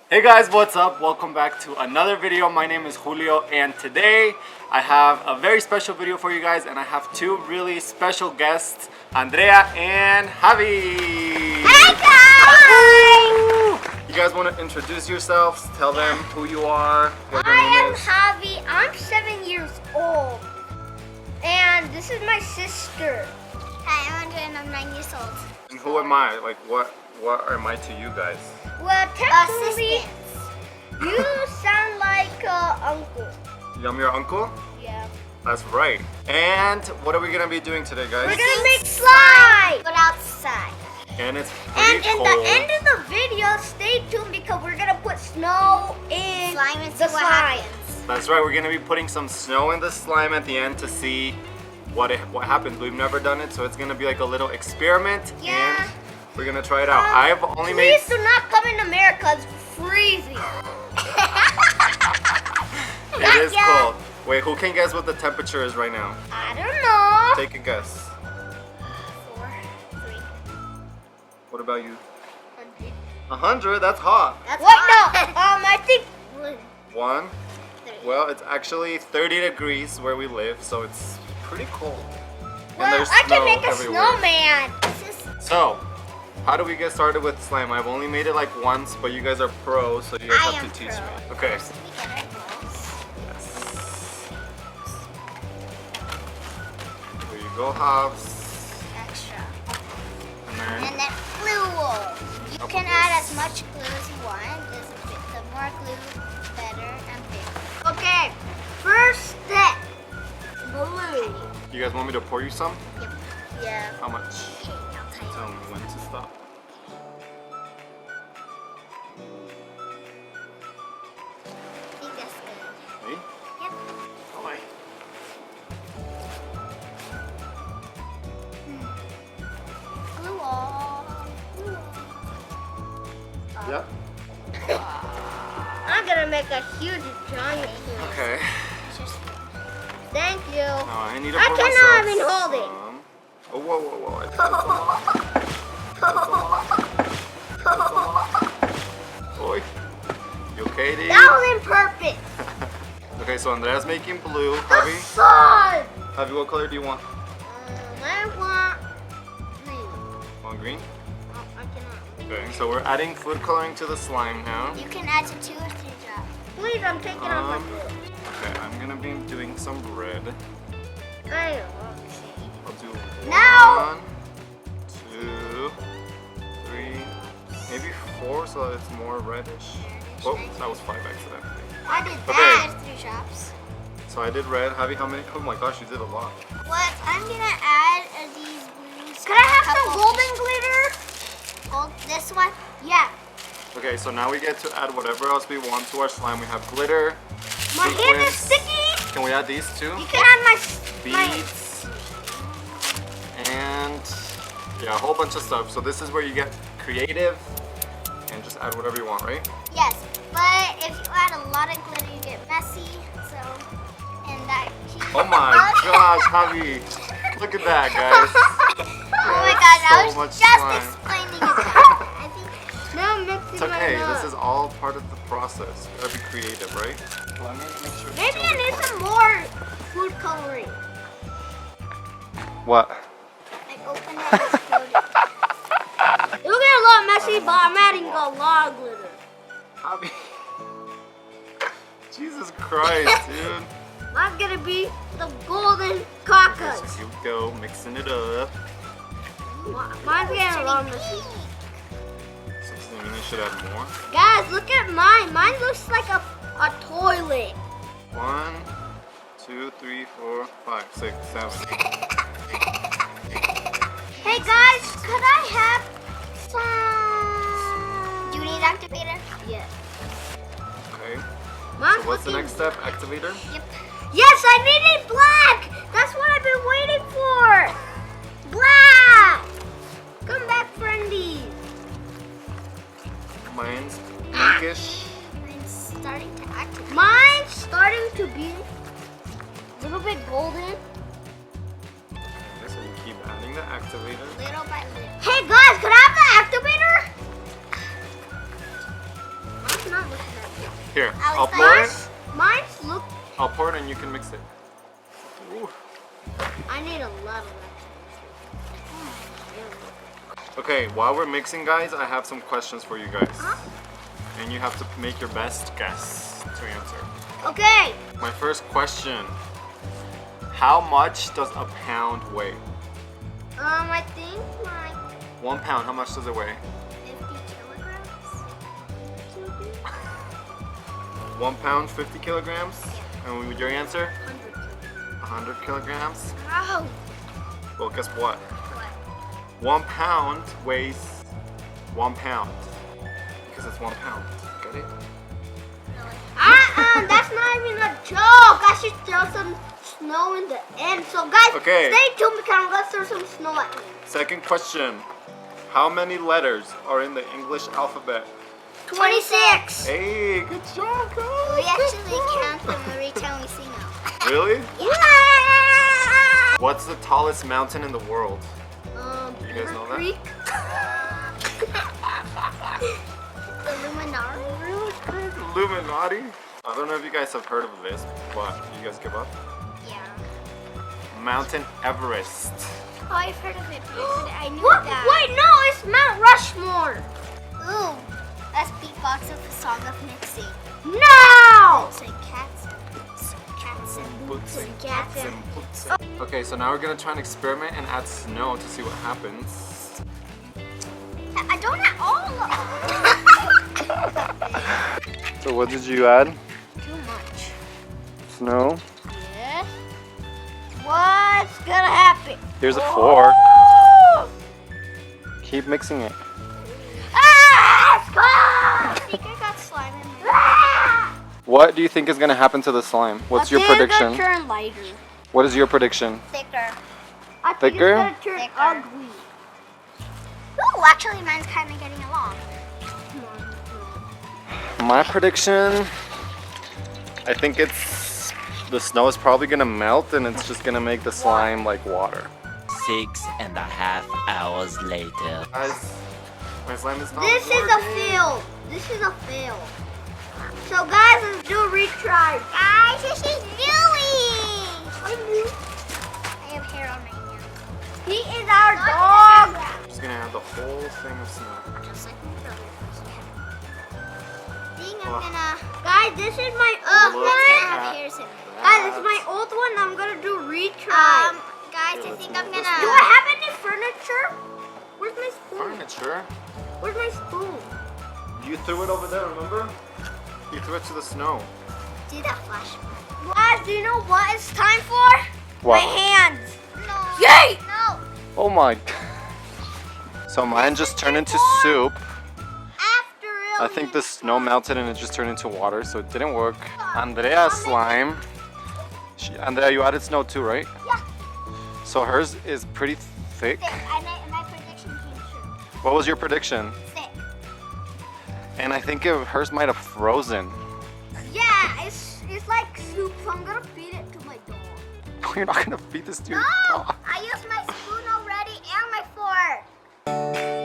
Hey guys, what's up? Welcome back to another video. My name is Julio and today I have a very special video for you guys and I have two really special guests, Andrea and Javi. Hey guys! You guys want to introduce yourselves? Tell them who you are, what your I name am is. Javi. I'm 7 years old. And this is my sister. Hi, I'm Andrea and I'm 9 years old. And who am I? Like what am I to you guys? Well, technically, you sound like uncle. I'm your uncle? Yeah. That's right. And what are we gonna be doing today, guys? We're gonna make slime! But outside. And it's And pretty in cold. the end of the video, stay tuned because we're gonna put snow in Slime and see the what slime. happens. That's right, we're gonna be putting some snow in the slime at the end to see what happens. We've never done it, so it's gonna be like a little experiment. Yeah. And we're gonna try it out. I've only made. Please do not come in America. It's freezing. It is Yeah. cold. Wait, who can guess what the temperature is right now? I don't know. Take a guess. 4, 3. What about you? 100? That's hot. That's Wait, hot. no. I think. 1. Well, it's actually 30 degrees where we live, so it's pretty cold. Well, there's I can snow make a everywhere. snowman. So, how do we get started with slime? I've only made it like once, but you guys are pros, so you guys I have am to teach pro. me. Okay. We get our balls. Yes. There you go, Hobbs. Extra. And then, And then glue. You Couple can glues. add as much glue as you want. The more glue, better and bigger. Okay. First step. Blue. you guys want me to pour you some? Yeah. How much? Okay, I'll tell you. Tell me when to stop. I think that's good. Me? Yep. Away. Glue all. Glue all. Yep. I'm gonna make a huge giant blue. Okay. It's just Thank you. Now I need to I pour cannot myself even hold it. some. Oh, whoa, whoa, whoa. I think that's a lot. Oi. You okay, dude? That was in purpose. Okay, so Andrea's making blue. Javi? Sun. Javi, what color do you want? I want green. Want green? Oh, I cannot. Okay, so we're adding food coloring to the slime now. You can add to 2 or 3 drops. Please, I'm taking off my Um, blue. Okay, I'm gonna be doing some red. I I'll do Now- 1, 2, 3, maybe 4 so that it's more reddish. Oh, that was 5 accidentally. I did Okay. that. 3 drops. So I did red. Javi, how many? Oh my gosh, you did a lot. What I'm gonna add are these blues. Could I have some Couple- golden glitter? Gold, this one? Yeah. Okay, so now we get to add whatever else we want to our slime. We have glitter. My hand is sequins. sticky. Can we add these too? You can have my Beads. And yeah, a whole bunch of stuff. So this is where you get creative and just add whatever you want, right? Yes, but if you add a lot of glitter, you get messy. So, and that. Oh my gosh, Javi. Look at that, guys. Oh my gosh, So I was much just slime. explaining it. I think. Now I'm mixing It's okay. mine up. This is all part of the process. You gotta be creative, right? Let me make sure. it's Maybe still I need recording. some more food coloring. What? I opened it and exploded. It'll get a lot messy, but I'm adding a lot of glitter. Javi. Jesus Christ, dude. Mine's gonna be the golden caucus. So here we go, mixing it up. Mine's getting a lot messy. So you mean I should add more? Guys, look at mine. Mine looks like a toilet. 1, 2, 3, 4, 5, 6, 7. Hey guys, could I have some? Do you need activator? Yes. Okay. Mine's So what's the looking- next step? Activator? Yep. Yes, I needed black. That's what I've been waiting for. Black. Come back, friendies. Mine's pinkish. It's starting to activate. Mine's starting to be a little bit golden. Okay, so we keep adding the activator. Little by little. Hey guys, could I have the activator? Mine's not I'll pour it. Mine's look. I'll pour it and you can mix it. Ooh. I need a lot of Okay, while we're mixing, guys, I have some questions for you guys. Huh? And you have to make your best guess to answer. Okay. My first question. How much does a pound weigh? I think like 1 pound, how much does it weigh? 50 kilograms. 1 pound, 50 kilograms? And your answer? 100. 100 kilograms? Ow. Well, guess what? What? 1 pound weighs 1 pound. Because it's 1 pound. Get it? That's not even a joke. I should throw some snow in the end. So guys, Okay. stay tuned because I'm gonna throw some snow at you. Second question. How many letters are in the English alphabet? 26. Hey, good job, guys. We actually count them every time we sing them. Really? Yeah. What's the tallest mountain in the world? You guys know that? Creek. Illuminati. Illuminati? I don't know if you guys have heard of this, but you guys give up? Yeah. Mountain Everest. Oh, I've heard of it. But I knew What? that. Wait, no, it's Mount Rushmore. Ooh, that's beatbox of a song of mixing. No. It's like cats and cats and Boots and cats and boots. Okay, so now we're gonna try and experiment and add snow to see what happens. I don't at all. So what did you add? Too much. Snow. Yes. What's gonna happen? Here's a fork. Keep mixing it. Ah! I think I got slime in there. Ah! What do you think is gonna happen to the slime? What's your prediction? It's gonna turn lighter. What is your prediction? Thicker. I think Thicker? it's gonna turn Thicker. ugly. Ooh, actually mine's kind of getting along. My prediction, I think it's the snow is probably gonna melt and it's just gonna make the slime like water. 6.5 hours later. Guys, my slime is not This is a working. fail. This is a fail. So guys, let's do a retry. Guys, this is Louie. I knew. I have hair on my hands. He is our dog. I'm just gonna add the whole thing of snow. Just like my brother first. Think Oh. I'm gonna. Guys, this is my Look old It's one. gonna at have hairs in it. Guys, this is my old one. I'm gonna do retry. Guys, Here, I let's think move I'm this gonna. Do I have any furniture? Where's my spoon? Furniture? Where's my spoon? You threw it over there, remember? You threw it to the snow. do that flash? Guys, do you know what it's time for? What? My hands. No. Yay! No. Oh my. So mine just turned into soup. After I think the snow melted and it just turned into water, so it didn't work. Andrea's slime. Andrea, you added snow too, right? Yeah. So hers is pretty thick. Thick. My prediction came true. What was your prediction? Thick. And I think hers might have frozen. Yeah, it's like soup, so I'm gonna feed it to my dog. You're not gonna feed this to your No, dog. I used my spoon already and my fork.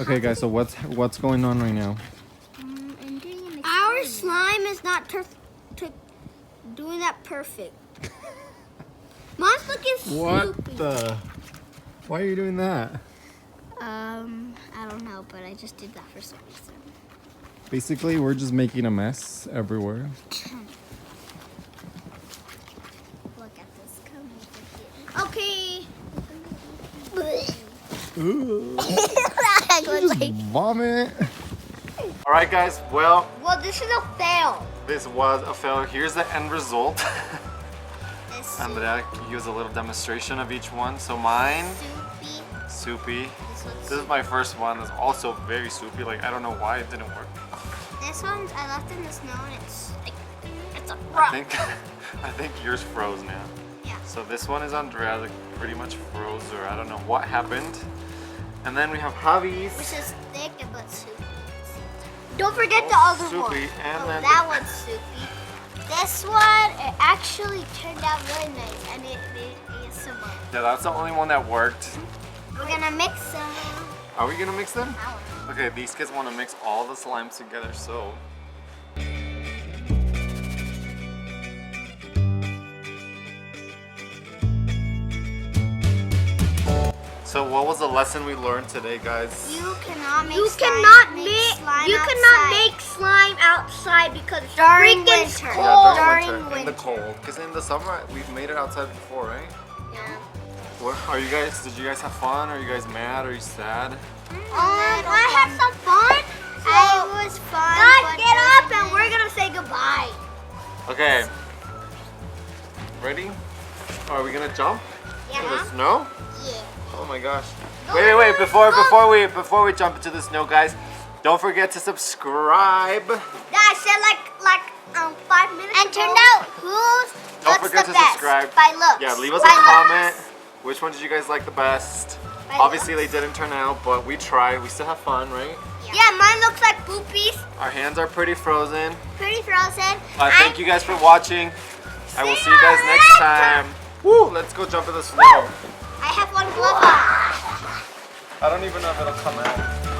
Okay, guys. So what's going on right now? I'm doing an Our slime is not doing that perfect. Mine's looking soupy. the? Why are you doing that? I don't know, but I just did that for some reason. Basically, we're just making a mess everywhere. Look at this. Come here. Okay. Ooh. That looks like Vomit. All right, guys. Well, Well, this is a fail. this was a failure. Here's the end result. this Andrea used a little demonstration of each one. So mine, soupy. soupy. This one's This is my first one. It's also very soupy. Like I don't know why it didn't work. This one's I left in the snow and it's like it's a I think I think yours froze now. yeah. So this one is Andrea, like pretty much froze, or I don't know what happened. And then we have Javi's. Which is thick but soupy. Don't forget the other Soupy, one. and Oh, then that one's soupy. This one, it actually turned out really nice, and it is some more. yeah, that's the only one that worked. We're gonna mix them. Are we gonna mix them? I don't know. Okay, these kids want to mix all the slimes together, so. So what was the lesson we learned today, guys? You cannot make You slime, cannot make make slime you outside. cannot make slime outside because it's During freaking winter. cold. Yeah, During in the winter. cold. Because in the summer, we've made it outside before, right? Yeah. What, are you guys, did you guys have fun? Are you guys mad? Are you sad? I had some fun. So It was fun. guys, but get there's up and we're gonna say goodbye. Okay. Ready? Are we gonna jump into the snow? Yeah. Oh my gosh. Wait. Before we jump into the snow, guys, don't forget to subscribe. That I said like 5 minutes And ago. turned out who's Don't looks forget the to best subscribe. by looks. Yeah, leave us a By looks. comment. Which one did you guys like the best? By Obviously looks. they didn't turn out, but we tried. We still have fun, right? Yeah, mine looks like poopies. Our hands are pretty frozen. Pretty frozen. Thank you guys for watching. I will see you you guys next later. time. Woo! Let's go jump in the snow. I have one glove on. I don't even know if it'll come out.